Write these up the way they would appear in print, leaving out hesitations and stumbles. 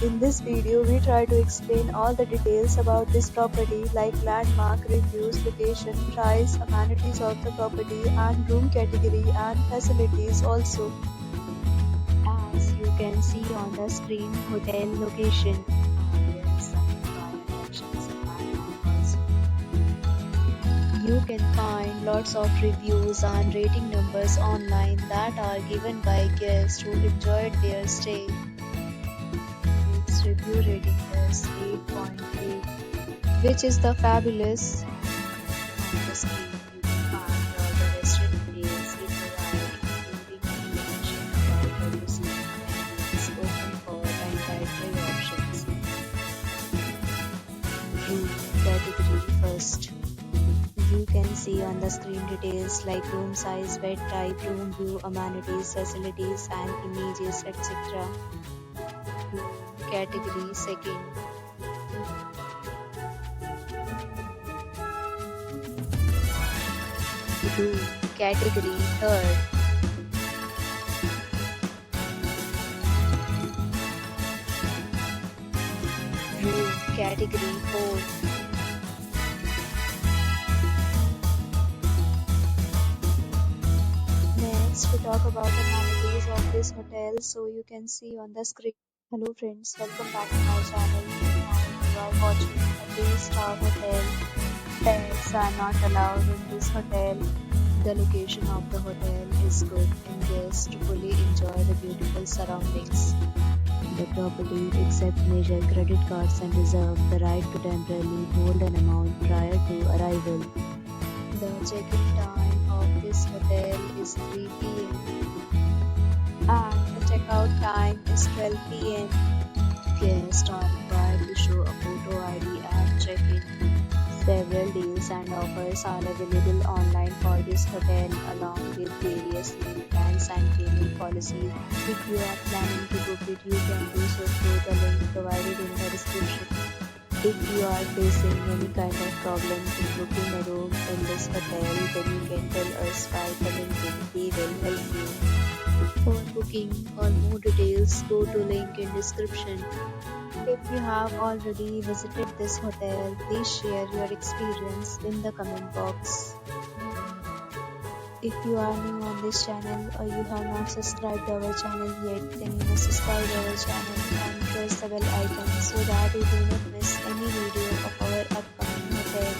In this video, we try to explain all the details about this property like landmark, reviews, location, price, amenities of the property and room category and facilities also. As you can see on the screen, hotel location. There is some private options also. You can find lots of reviews and rating numbers online that are given by guests who enjoyed their stay. Its review rating is 8.8, which is the fabulous. On the screen, you can find all the restaurant details it provides, including information about the cuisine and is open for entire options. Room category first. You can see on the screen details like room size, bed type, room view, amenities, facilities and images, etc. Room category second. Room category third. Room category fourth. Next, we talk about the amenities of this hotel so you can see on the screen. Hello friends, welcome back to my channel and you are watching a 3-star hotel. Pets are not allowed in this hotel. The location of the hotel is good and guests fully enjoy the beautiful surroundings. The property accepts major credit cards and reserves the right to temporarily hold an amount prior to arrival. The check-in time of this hotel is 3 p.m. and the checkout time is 12 p.m. Guests are required to show a photo ID at check-in. Several deals and offers are available online for this hotel along with various meal plans and payment policies. If you are planning to book it, you can do so through the link provided in the description. If you are facing any kind of problem in booking a room in this hotel, then you can tell us by commenting. We will help you. For booking or more details, go to link in description. If you have already visited this hotel, please share your experience in the comment box. If you are new on this channel or you have not subscribed our channel yet, then you must subscribe our channel and press the bell icon so that you do not miss any video of our upcoming hotel.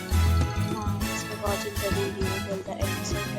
Thanks for watching the video till the end.